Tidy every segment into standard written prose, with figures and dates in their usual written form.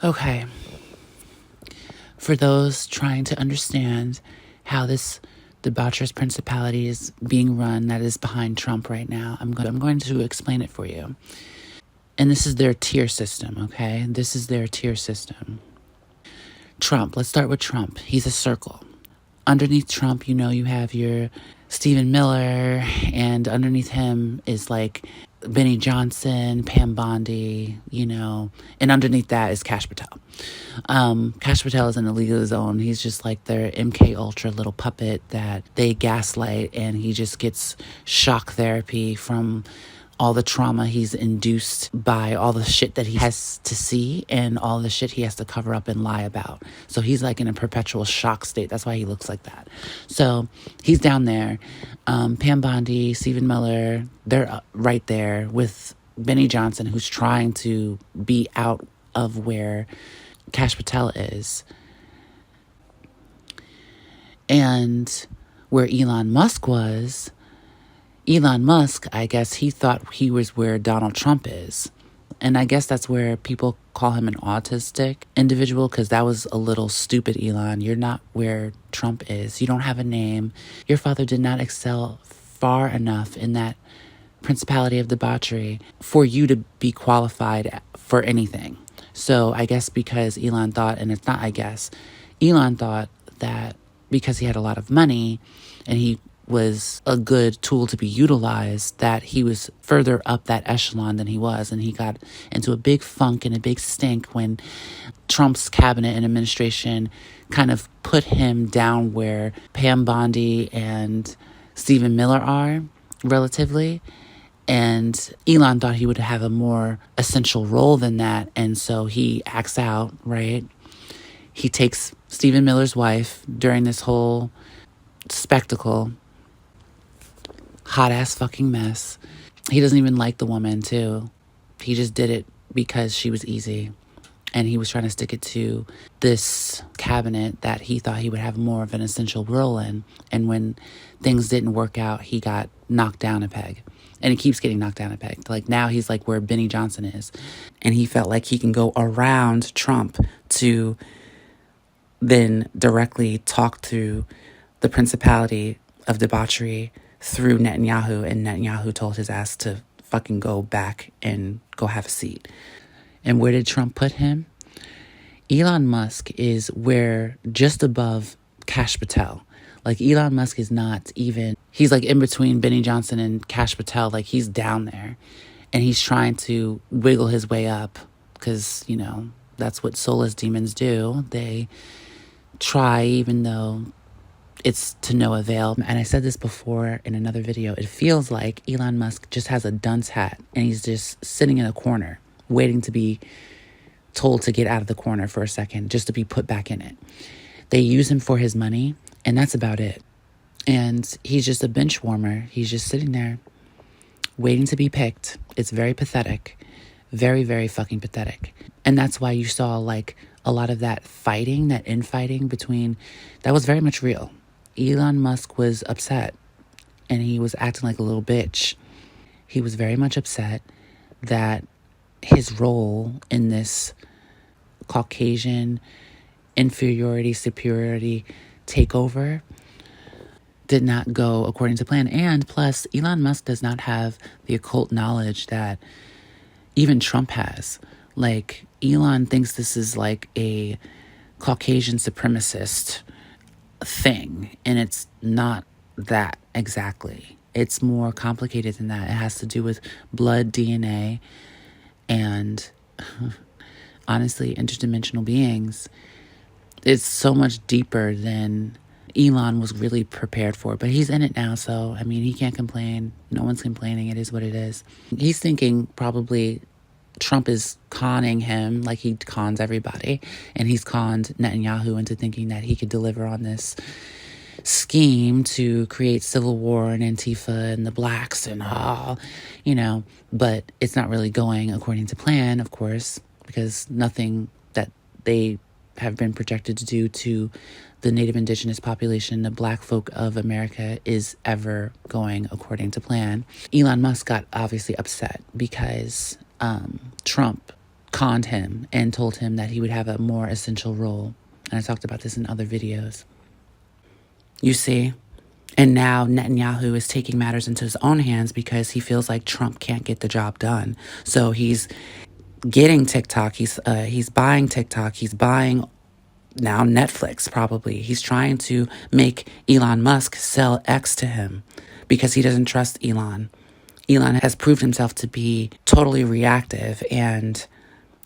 Okay. For those trying to understand how this debaucherous principality is being run that is behind Trump right now, I'm going to explain it for you. And this is their tier system, okay? This is their tier system. Trump, let's start with Trump. He's a circle. Underneath Trump, you have your Stephen Miller, and underneath him is like Benny Johnson, Pam Bondi, and underneath that is Kash Patel. Kash Patel is in a league of his own. He's just like their MK Ultra little puppet that they gaslight, and he just gets shock therapy from all the trauma he's induced by all the shit that he has to see and all the shit he has to cover up and lie about. So he's like in a perpetual shock state. That's why he looks like that. So he's down there. Pam Bondi, Stephen Miller, they're right there with Benny Johnson, who's trying to be out of where Kash Patel is. And where Elon Musk was, I guess he thought he was where Donald Trump is. And I guess that's where people call him an autistic individual, because that was a little stupid, Elon. You're not where Trump is. You don't have a name. Your father did not excel far enough in that principality of debauchery for you to be qualified for anything. So I guess because Elon thought, and it's not I guess, Elon thought that because he had a lot of money and he was a good tool to be utilized, that he was further up that echelon than he was. And he got into a big funk and a big stink when Trump's cabinet and administration kind of put him down where Pam Bondi and Stephen Miller are, relatively. And Elon thought he would have a more essential role than that. And so he acts out, right? He takes Stephen Miller's wife during this whole spectacle. Hot ass fucking mess. He doesn't even like the woman, too. He just did it because she was easy. And he was trying to stick it to this cabinet that he thought he would have more of an essential role in. And when things didn't work out, he got knocked down a peg. And he keeps getting knocked down a peg. Like now he's like where Benny Johnson is. And he felt like he can go around Trump to then directly talk to the principality of debauchery through Netanyahu, and Netanyahu told his ass to fucking go back and go have a seat. And where did Trump put him? Elon Musk is where just above Kash Patel. Like Elon Musk is not even, he's like in between Benny Johnson and Kash Patel. Like he's down there and he's trying to wiggle his way up because, that's what soulless demons do. They try even though it's to no avail. And I said this before in another video. It feels like Elon Musk just has a dunce hat and he's just sitting in a corner waiting to be told to get out of the corner for a second just to be put back in it. They use him for his money and that's about it. And he's just a bench warmer. He's just sitting there waiting to be picked. It's very pathetic. Very, very fucking pathetic. And that's why you saw like a lot of that fighting, that infighting between, that was very much real. Elon Musk was upset and he was acting like a little bitch. He was very much upset that his role in this Caucasian inferiority, superiority takeover did not go according to plan. And plus, Elon Musk does not have the occult knowledge that even Trump has. Like, Elon thinks this is like a Caucasian supremacist thing, and it's not that exactly. It's more complicated than that. It has to do with blood, DNA, and honestly, interdimensional beings. It's so much deeper than Elon was really prepared for, but he's in it now, so I mean, he can't complain. No one's complaining. It is what it is. He's thinking probably Trump is conning him like he cons everybody, and he's conned Netanyahu into thinking that he could deliver on this scheme to create civil war and Antifa and the blacks and all, but it's not really going according to plan, of course, because nothing that they have been projected to do to the Native Indigenous population, the black folk of America, is ever going according to plan. Elon Musk got obviously upset because Trump conned him and told him that he would have a more essential role. And I talked about this in other videos. You see? And now Netanyahu is taking matters into his own hands because he feels like Trump can't get the job done. So he's getting TikTok. He's buying TikTok. He's buying now Netflix, probably. He's trying to make Elon Musk sell X to him because he doesn't trust Elon. Elon has proved himself to be totally reactive and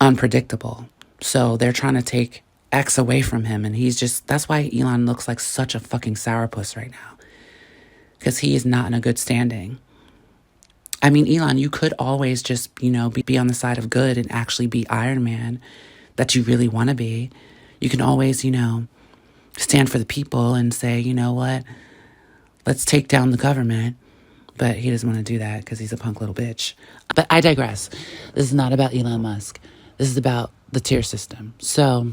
unpredictable. So they're trying to take X away from him. And that's why Elon looks like such a fucking sourpuss right now. Because he is not in a good standing. I mean, Elon, you could always just, be on the side of good and actually be Iron Man that you really want to be. You can always, stand for the people and say, you know what, let's take down the government. But he doesn't want to do that because he's a punk little bitch. But I digress. This is not about Elon Musk. This is about the tier system. So,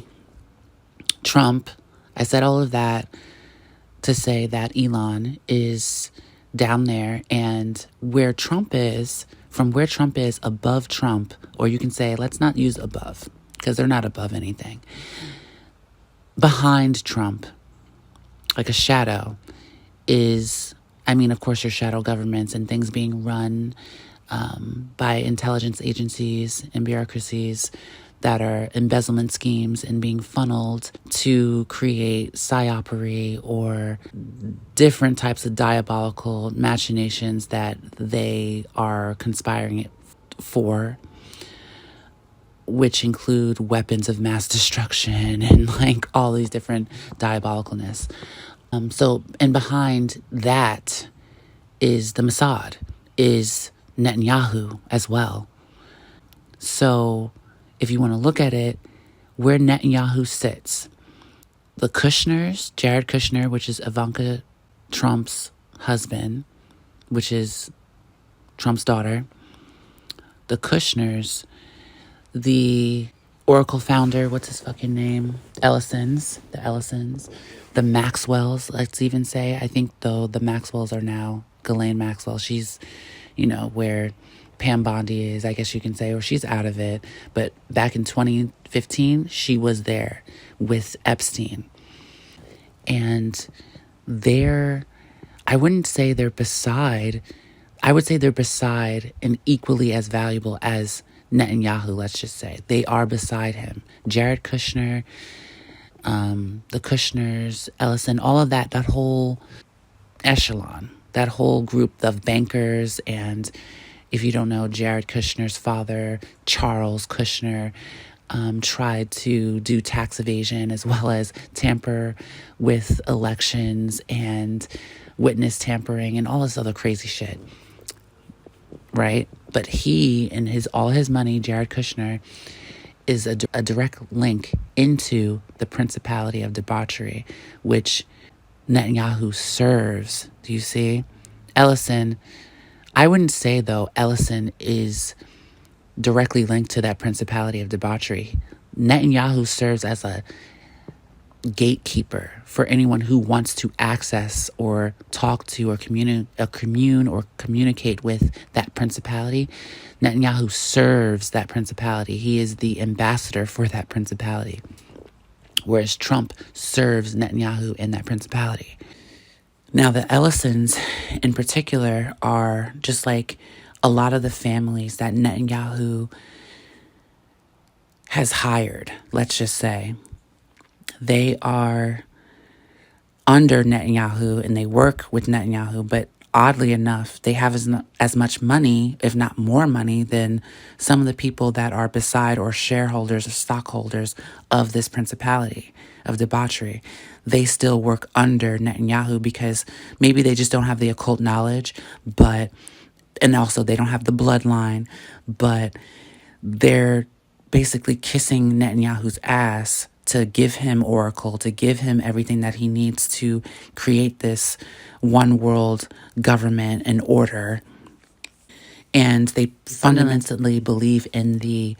Trump, I said all of that to say that Elon is down there, and from where Trump is above Trump, or you can say, let's not use above, because they're not above anything. Behind Trump, like a shadow, is, of course, your shadow governments and things being run by intelligence agencies and bureaucracies that are embezzlement schemes and being funneled to create psyopery or different types of diabolical machinations that they are conspiring for, which include weapons of mass destruction and all these different diabolicalness. And behind that is the Mossad, is Netanyahu as well. So if you want to look at it, where Netanyahu sits, the Kushners, Jared Kushner, which is Ivanka Trump's husband, which is Trump's daughter, the Kushners, the Oracle founder, what's his fucking name? The Ellisons, the Maxwells, let's even say. I think, though, the Maxwells are now Ghislaine Maxwell. She's, where Pam Bondi is, I guess you can say, or she's out of it. But back in 2015, she was there with Epstein. And I wouldn't say they're beside, I would say they're beside and equally as valuable as Netanyahu, let's just say. They are beside him. Jared Kushner, the Kushners, Ellison, all of that whole echelon, that whole group of bankers. And if you don't know, Jared Kushner's father, Charles Kushner, tried to do tax evasion as well as tamper with elections and witness tampering and all this other crazy shit. Right? But he and all his money, Jared Kushner, is a direct link into the Principality of Debauchery, which Netanyahu serves. Do you see? Ellison, I wouldn't say, though, Ellison is directly linked to that Principality of Debauchery. Netanyahu serves as a gatekeeper for anyone who wants to access or talk to or commune or communicate with that principality. Netanyahu serves that principality. He is the ambassador for that principality, whereas Trump serves Netanyahu in that principality. Now, the Ellisons in particular are just like a lot of the families that Netanyahu has hired, let's just say. They are under Netanyahu and they work with Netanyahu, but oddly enough, they have as much money, if not more money, than some of the people that are beside or shareholders or stockholders of this principality of debauchery. They still work under Netanyahu because maybe they just don't have the occult knowledge, and also they don't have the bloodline, but they're basically kissing Netanyahu's ass to give him Oracle, to give him everything that he needs to create this one world government and order. And they fundamentally believe in the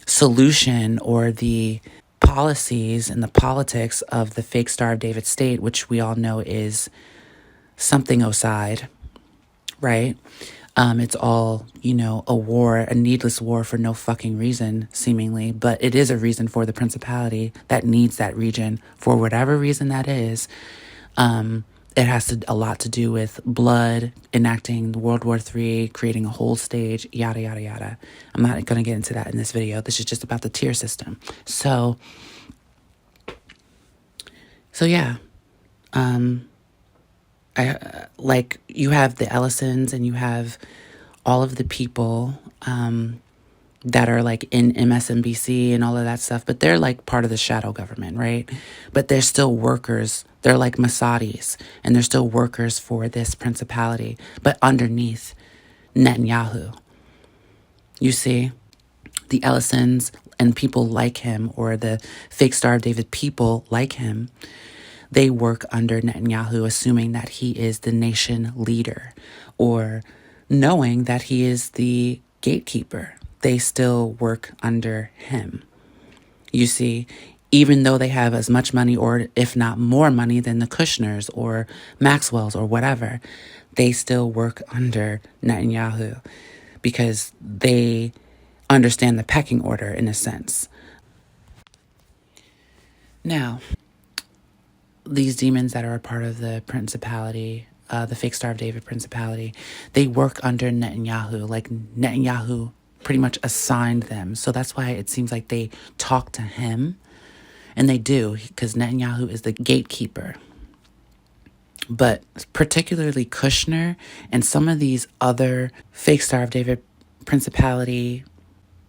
solution or the policies and the politics of the fake Star of David state, which we all know is something OSIDE, right? It's all, a war, a needless war for no fucking reason, seemingly. But it is a reason for the principality that needs that region for whatever reason that is. It has a lot to do with blood, enacting World War III, creating a whole stage, yada, yada, yada. I'm not going to get into that in this video. This is just about the tier system. So yeah. You have the Ellisons and you have all of the people that are like in MSNBC and all of that stuff, but they're like part of the shadow government, right? But they're still workers. They're like Massadis, and they're still workers for this principality, but underneath Netanyahu. You see, the Ellisons and people like him, or the fake Star of David people like him, they work under Netanyahu, assuming that he is the nation leader, or knowing that he is the gatekeeper. They still work under him. You see, even though they have as much money, or if not more money than the Kushners or Maxwell's or whatever, they still work under Netanyahu because they understand the pecking order in a sense. Now, these demons that are a part of the principality, the fake Star of David principality, they work under Netanyahu. Like Netanyahu pretty much assigned them. So that's why it seems like they talk to him. And they do, because Netanyahu is the gatekeeper. But particularly Kushner and some of these other fake Star of David principality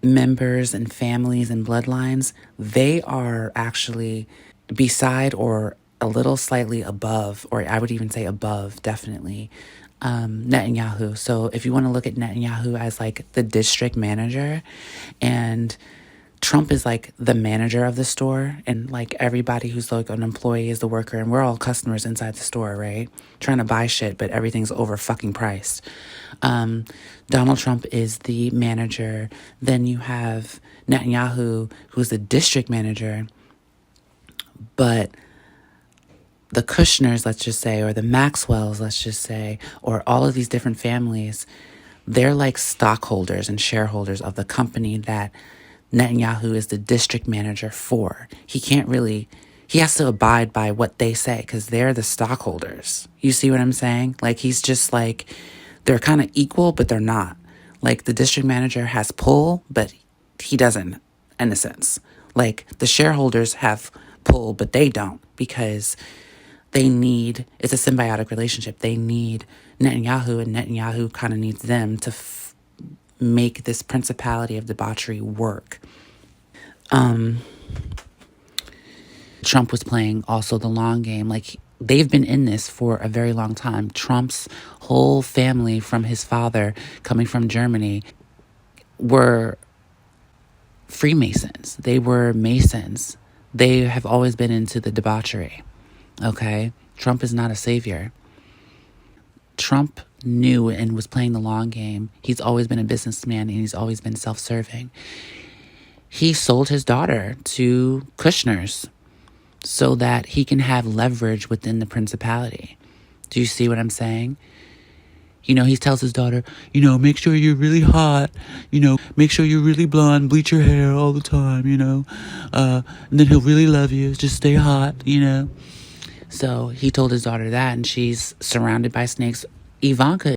members and families and bloodlines, they are actually beside or a little slightly above, or I would even say above, definitely, Netanyahu. So if you want to look at Netanyahu as like the district manager, and Trump is like the manager of the store, and like everybody who's like an employee is the worker, and we're all customers inside the store, right? Trying to buy shit, but everything's over fucking priced. Donald Trump is the manager. Then you have Netanyahu, who's the district manager. But the Kushners, let's just say, or the Maxwells, let's just say, or all of these different families, they're like stockholders and shareholders of the company that Netanyahu is the district manager for. He has to abide by what they say because they're the stockholders. You see what I'm saying? Like, he's just like, they're kind of equal, but they're not. Like, the district manager has pull, but he doesn't, in a sense. Like, the shareholders have pull, but they don't, because it's a symbiotic relationship. They need Netanyahu, and Netanyahu kind of needs them to make this principality of debauchery work. Trump was playing also the long game. Like, they've been in this for a very long time. Trump's whole family, from his father coming from Germany, were Freemasons. They were Masons. They have always been into the debauchery. Okay? Trump is not a savior. Trump knew and was playing the long game. He's always been a businessman, and he's always been self-serving. He sold his daughter to Kushners so that he can have leverage within the principality. Do you see what I'm saying? He tells his daughter, make sure you're really hot, make sure you're really blonde, bleach your hair all the time, and then he'll really love you. Just stay hot, So he told his daughter that, and she's surrounded by snakes. Ivanka